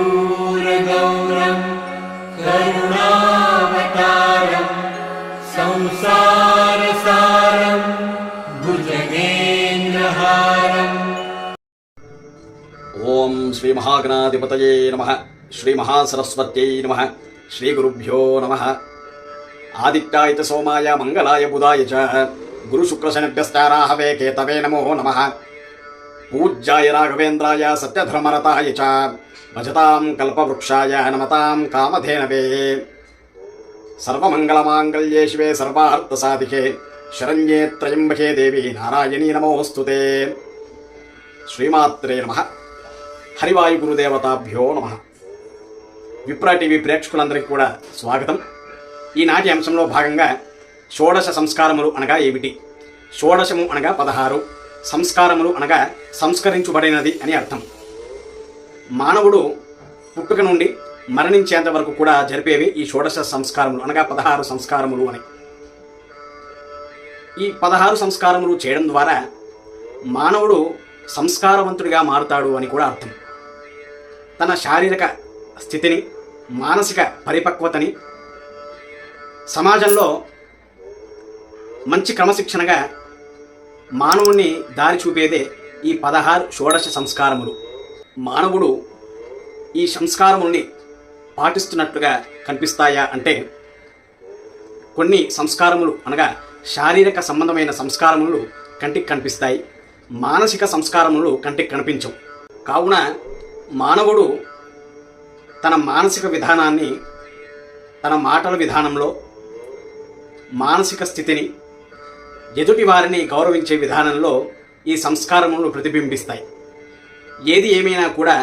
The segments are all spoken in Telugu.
कर्पूरगौरं करुणावतारं संसारसारं भुजगेन्द्रहारम्। ओं श्री महागणाधिपतये नमः। श्री महासरस्वत्यै नमः। श्री गुरुभ्यो नमः। आदित्याय च सोमाय मंगलाय बुधाय च गुरुशुक्रशनिभ्यश्चाराहवे केतवे नमो नमः। पूज्याय राघवेन्द्राय सत्यधर्मरताय च भजतां कल्पवृक्षाय नमतां कामधेनवे। सर्वमंगलमांगल्ये शिवे सर्वार्थसाधिके शरण्ये त्र्यंबके देवी नारायणी नमोस्तुते। श्रीमात्रे नमः। హరివాయు గురుదేవతాభ్యో నమః. విప్ర టీవీ ప్రేక్షకులందరికీ కూడా స్వాగతం. ఈనాటి అంశంలో భాగంగా షోడశ సంస్కారములు అనగా ఏమిటి, షోడశము అనగా 16, సంస్కారములు అనగా సంస్కరించబడినది అని అర్థం. మానవుడు పుట్టుక నుండి మరణించేంత వరకు కూడా జరిపేవి ఈ షోడశ సంస్కారములు అనగా 16 సంస్కారములు అని. ఈ 16 సంస్కారములు చేయడం ద్వారా మానవుడు సంస్కారవంతుడిగా మారుతాడు అని కూడా అర్థం. తన శారీరక స్థితిని, మానసిక పరిపక్వతని, సమాజంలో మంచి క్రమశిక్షణగా మానవుణ్ణి దారి చూపేదే ఈ 16 షోడశ సంస్కారములు. మానవుడు ఈ సంస్కారముల్ని పాటిస్తున్నట్లుగా కనిపిస్తాయా అంటే, కొన్ని సంస్కారములు అనగా శారీరక సంబంధమైన సంస్కారములు కంటికి కనిపిస్తాయి, మానసిక సంస్కారములు కంటికి కనిపించవు. కావున మానవుడు తన మానసిక విధానాన్ని, తన మాటల విధానంలో మానసిక స్థితిని, ఎదుటి వారిని గౌరవించే విధానంలో ఈ సంస్కారములు ప్రతిబింబిస్తాయి. ఏది ఏమైనా కూడా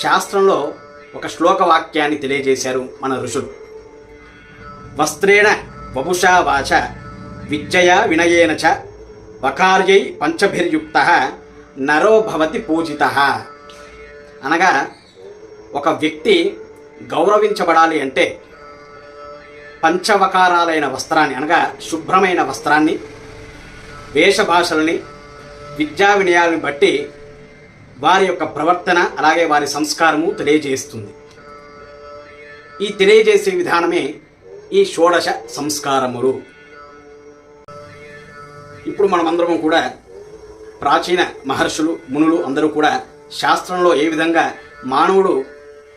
శాస్త్రంలో ఒక శ్లోక వాక్యాన్ని తెలియజేశారు మన ఋషులు. వస్త్రేణ వపుషా వాచ విద్యయా వినయేన చ వకార్యై పంచభిర్యుక్తః నరో భవతి పూజితః. అనగా ఒక వ్యక్తి గౌరవించబడాలి అంటే పంచవకారాలైన వస్త్రాన్ని అనగా శుభ్రమైన వస్త్రాన్ని, వేషభాషల్ని, విద్యా వినయాలను బట్టి వారి యొక్క ప్రవర్తన అలాగే వారి సంస్కారము తెలియజేస్తుంది. ఈ తెలియజేసే విధానమే ఈ షోడశ సంస్కారములు. ఇప్పుడు మనమందరము కూడా ప్రాచీన మహర్షులు, మునులు అందరూ కూడా శాస్త్రంలో ఏ విధంగా మానవుడు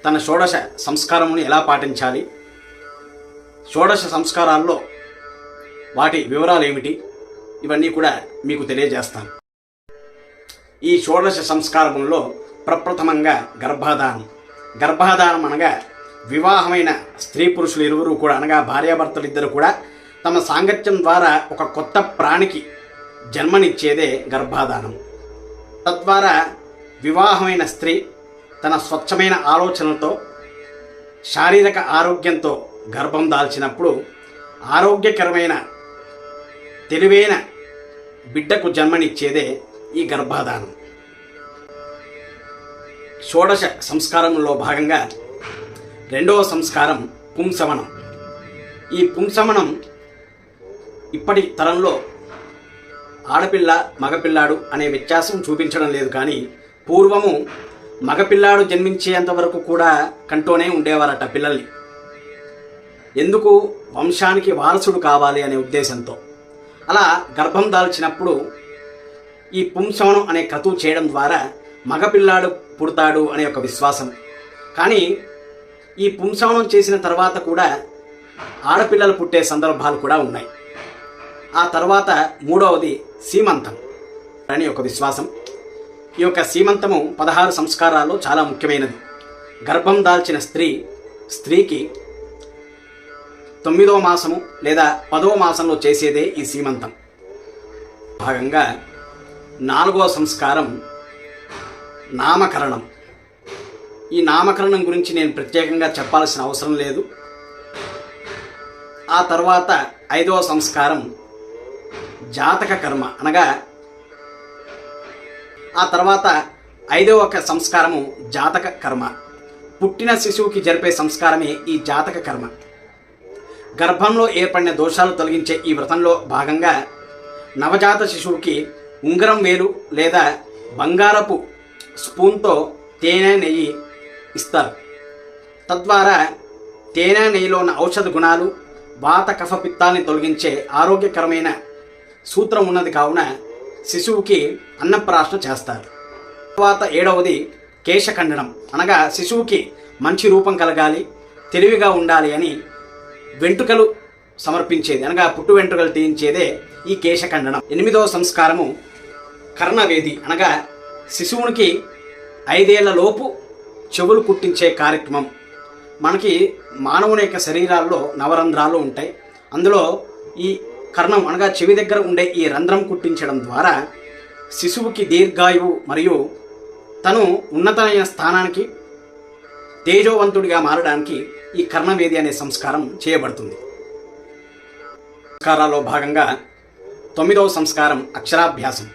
తన షోడశ సంస్కారముని ఎలా పాటించాలి, షోడశ సంస్కారాల్లో వాటి వివరాలు ఏమిటి, ఇవన్నీ కూడా మీకు తెలియజేస్తాను. ఈ షోడశ సంస్కారములలో ప్రప్రథమంగా గర్భాధానం. గర్భాధానం అనగా వివాహమైన స్త్రీ పురుషులు ఇరువురు కూడా అనగా భార్యాభర్తలు ఇద్దరు కూడా తమ సాంగత్యం ద్వారా ఒక కొత్త ప్రాణికి జన్మనిచ్చేదే గర్భాధానం. తద్వారా వివాహమైన స్త్రీ తన స్వచ్ఛమైన ఆలోచనలతో, శారీరక ఆరోగ్యంతో గర్భం దాల్చినప్పుడు ఆరోగ్యకరమైన తెలివైన బిడ్డకు జన్మనిచ్చేదే ఈ గర్భాధానం. షోడశ సంస్కారంలో భాగంగా రెండవ సంస్కారం పుంసవనం. ఈ పుంసవనం ఇప్పటి తరంలో ఆడపిల్ల మగపిల్లాడు అనే వ్యత్యాసం చూపించడం లేదు, కానీ పూర్వము మగపిల్లాడు జన్మించేంత వరకు కూడా కంటూనే ఉండేవారట పిల్లల్ని. ఎందుకు? వంశానికి వారసుడు కావాలి అనే ఉద్దేశంతో. అలా గర్భం దాల్చినప్పుడు ఈ పుంసవనం అనే క్రతువు చేయడం ద్వారా మగపిల్లాడు పుడతాడు అనే ఒక విశ్వాసం. కానీ ఈ పుంసవనం చేసిన తర్వాత కూడా ఆడపిల్లలు పుట్టే సందర్భాలు కూడా ఉన్నాయి. ఆ తర్వాత మూడవది సీమంతం అని ఒక విశ్వాసం. ఈ యొక్క సీమంతము 16 సంస్కారాల్లో చాలా ముఖ్యమైనది. గర్భం దాల్చిన స్త్రీకి 9వ మాసము లేదా 10వ మాసంలో చేసేదే ఈ సీమంతం. భాగంగా 4వ సంస్కారం నామకరణం. ఈ నామకరణం గురించి నేను ప్రత్యేకంగా చెప్పాల్సిన అవసరం లేదు. ఆ తర్వాత 5వ సంస్కారం జాతక కర్మ అనగా, ఆ తర్వాత 5వ సంస్కారము జాతక కర్మ. పుట్టిన శిశువుకి జరిపే సంస్కారమే ఈ జాతక కర్మ. గర్భంలో ఏర్పడిన దోషాలు తొలగించే ఈ వ్రతంలో భాగంగా నవజాత శిశువుకి ఉంగరం వేలు లేదా బంగారపు స్పూన్తో తేనె, నెయ్యి ఇస్తారు. తద్వారా తేనె నెయ్యిలో ఉన్న ఔషధ గుణాలు వాత కఫ పిత్తాన్ని తొలగించే ఆరోగ్యకరమైన సూత్రం ఉన్నది కావున శిశువుకి అన్నప్రాశన చేస్తారు. తర్వాత 7వది కేశఖండనం, అనగా శిశువుకి మంచి రూపం కలగాలి, తెలివిగా ఉండాలి అని వెంట్రుకలు సమర్పించేది, అనగా పుట్టు వెంట్రుకలు తీయించేదే ఈ కేశఖండనం. 8వ సంస్కారము కర్ణవేది, అనగా శిశువునికి 5 ఏళ్ల లోపు చెవులు కుట్టించే కార్యక్రమం. మనకి మానవుని యొక్క శరీరాల్లో నవరంధ్రాలు ఉంటాయి. అందులో ఈ కర్ణం అనగా చెవి దగ్గర ఉండే ఈ రంధ్రం కుట్టించడం ద్వారా శిశువుకి దీర్ఘాయువు మరియు తను ఉన్నతమైన స్థానానికి తేజోవంతుడిగా మారడానికి ఈ కర్ణవేది అనే సంస్కారం చేయబడుతుంది. సంస్కారాల్లో భాగంగా 9వ సంస్కారం అక్షరాభ్యాసం.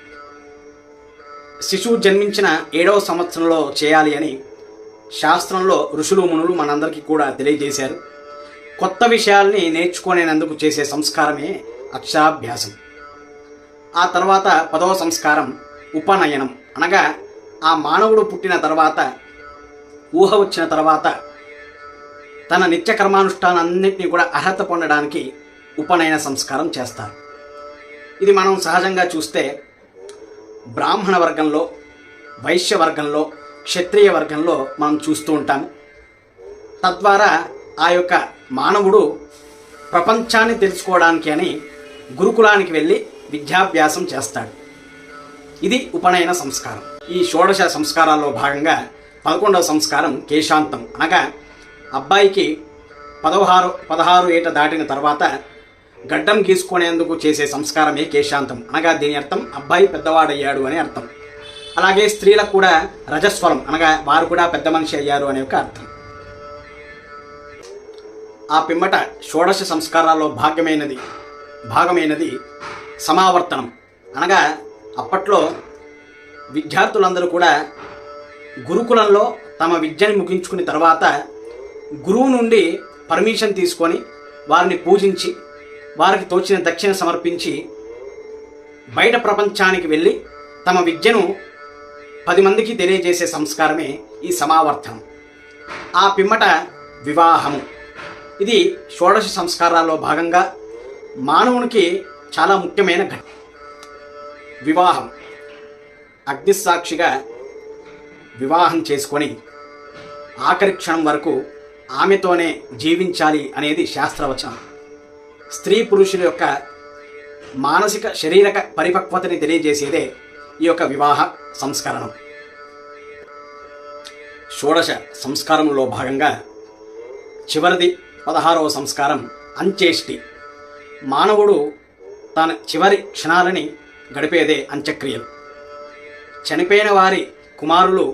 శిశువు జన్మించిన 7వ సంవత్సరంలో చేయాలి అని శాస్త్రంలో ఋషులు మునులు మనందరికీ కూడా తెలియజేశారు. కొత్త విషయాల్ని నేర్చుకునేందుకు చేసే సంస్కారమే అక్షరాభ్యాసం. ఆ తర్వాత 10వ సంస్కారం ఉపనయనం, అనగా ఆ మానవుడు పుట్టిన తర్వాత ఊహ వచ్చిన తర్వాత తన నిత్య కర్మానుష్ఠానాన్నింటినీ కూడా అర్హత పొందడానికి ఉపనయన సంస్కారం చేస్తారు. ఇది మనం సహజంగా చూస్తే బ్రాహ్మణ వర్గంలో, వైశ్య వర్గంలో, క్షత్రియ వర్గంలో మనం చూస్తూ ఉంటాము. తద్వారా ఆ యొక్క మానవుడు ప్రపంచాన్ని తెలుసుకోవడానికి అని గురుకులానికి వెళ్ళి విద్యాభ్యాసం చేస్తాడు. ఇది ఉపనయన సంస్కారం. ఈ షోడశ సంస్కారాల్లో భాగంగా 11వ సంస్కారం కేశాంతం, అనగా అబ్బాయికి 16 ఏట దాటిన తర్వాత గడ్డం గీసుకునేందుకు చేసే సంస్కారమే కేశాంతం, అనగా దీని అర్థం అబ్బాయి పెద్దవాడయ్యాడు అని అర్థం. అలాగే స్త్రీలకు కూడా రజస్వరం, అనగా వారు కూడా పెద్ద మనిషి అయ్యారు అనే ఒక అర్థం. ఆ పిమ్మట షోడశ సంస్కారాల్లో భాగమైనది సమావర్తనం, అనగా అప్పట్లో విద్యార్థులందరూ కూడా గురుకులంలో తమ విద్యని ముగించుకున్న తర్వాత గురువు నుండి పర్మిషన్ తీసుకొని వారిని పూజించి వారికి తోచిన దక్షిణ సమర్పించి బయట ప్రపంచానికి వెళ్ళి తమ విద్యను 10 మందికి తెలియజేసే సంస్కారమే ఈ సమావర్తనం. ఆ పిమ్మట వివాహము. ఇది షోడశ సంస్కారాల్లో భాగంగా మానవునికి చాలా ముఖ్యమైన ఘట్టం. వివాహం, అగ్నిసాక్షిగా వివాహం చేసుకొని ఆఖరి క్షణం వరకు ఆమెతోనే జీవించాలి అనేది శాస్త్రవచనం. స్త్రీ పురుషుల యొక్క మానసిక శారీరక పరిపక్వతని తెలియజేసేదే ఈ యొక్క వివాహ సంస్కరణం. షోడశ సంస్కారంలో భాగంగా చివరిది 16వ సంస్కారం అంత్యేష్టి. మానవుడు తన చివరి క్షణాలని గడిపేదే అంత్యక్రియలు. చనిపోయిన వారి కుమారులు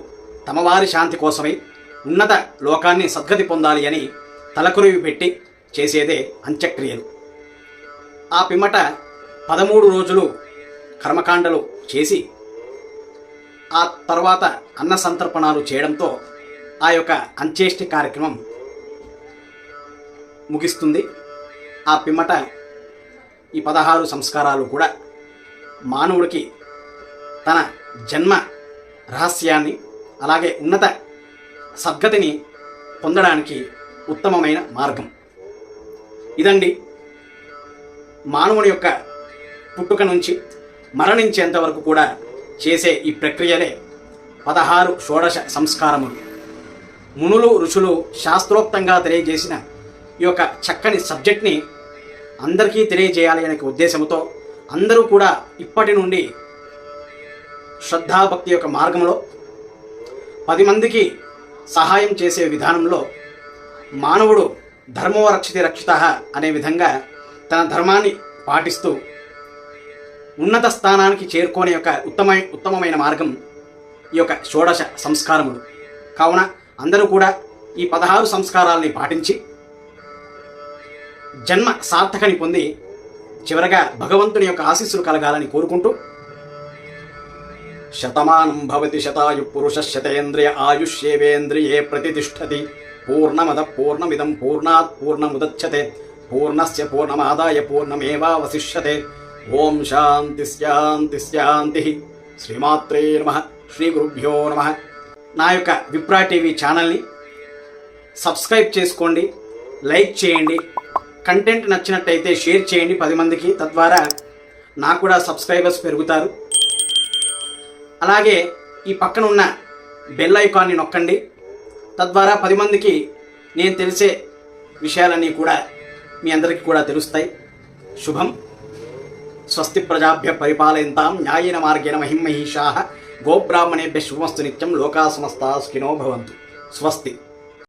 తమ వారి శాంతి కోసమై ఉన్నత లోకాన్ని సద్గతి పొందాలి అని తలకొరివి పెట్టి చేసేదే అంత్యక్రియలు. ఆ పిమ్మట 13 రోజులు కర్మకాండలు చేసి ఆ తర్వాత అన్న సంతర్పణాలు చేయడంతో ఆ యొక్క అంత్యేష్టి కార్యక్రమం ముగిస్తుంది. ఆ పిమ్మట ఈ 16 సంస్కారాలు కూడా మానవుడికి తన జన్మ రహస్యాన్ని అలాగే ఉన్నత సద్గతిని పొందడానికి ఉత్తమమైన మార్గం. ఇదండి మానవుని యొక్క పుట్టుక నుంచి మరణించేంత వరకు కూడా చేసే ఈ ప్రక్రియలే 16 షోడశ సంస్కారములు. మునులు ఋషులు శాస్త్రోక్తంగా తెలియజేసిన ఈ యొక్క చక్కని సబ్జెక్ట్ని అందరికీ తెలియజేయాలి అనే ఉద్దేశంతో అందరూ కూడా ఇప్పటి నుండి శ్రద్ధాభక్తి యొక్క మార్గంలో 10 మందికి సహాయం చేసే విధానంలో మానవుడు ధర్మో రక్షితి రక్షితః అనే విధంగా తన ధర్మాన్ని పాటిస్తూ ఉన్నత స్థానానికి చేరుకునే యొక్క ఉత్తమమైన మార్గం ఈ యొక్క షోడశ సంస్కారములు. కావున అందరూ కూడా ఈ 16 సంస్కారాలని పాటించి జన్మ సార్థకని పొంది చివరగా భగవంతుని యొక్క ఆశీస్సులు కలగాలని కోరుకుంటూ శతమానం భవతి శతాయు పురుష శతేంద్రియ ఆయుష్యేవేంద్రియే ప్రతిష్టతి పూర్ణమద పూర్ణమిదం పూర్ణాత్ పూర్ణముదచ్యతే పూర్ణస్య పూర్ణమాదాయ పూర్ణమేవావశిష్యతే. ఓం శాంతి శాంతి శాంతి. శ్రీమాత్రే నమః. శ్రీ గురుభ్యో నమః. నా యొక్క విప్రా టీవీ ఛానల్ని సబ్స్క్రైబ్ చేసుకోండి, లైక్ చేయండి, కంటెంట్ నచ్చినట్టయితే షేర్ చేయండి 10 మందికి. తద్వారా నాకు కూడా సబ్స్క్రైబర్స్ పెరుగుతారు. అలాగే ఈ పక్కన ఉన్న బెల్ ఐకాన్ని నొక్కండి. తద్వారా 10 మందికి నేను తెలిసే విషయాలన్నీ కూడా మీ అందరికీ కూడా తెలుస్తాయి. శుభం. స్వస్తి ప్రజాభ్య పరిపాలయంతాం న్యాయేన మార్గేణ మహిమహీషాః గోబ్రాహ్మణేభ్యः శుభమస్తు నిత్యం. లోకా సమస్తాః సుఖినో భవంతు. స్వస్తి.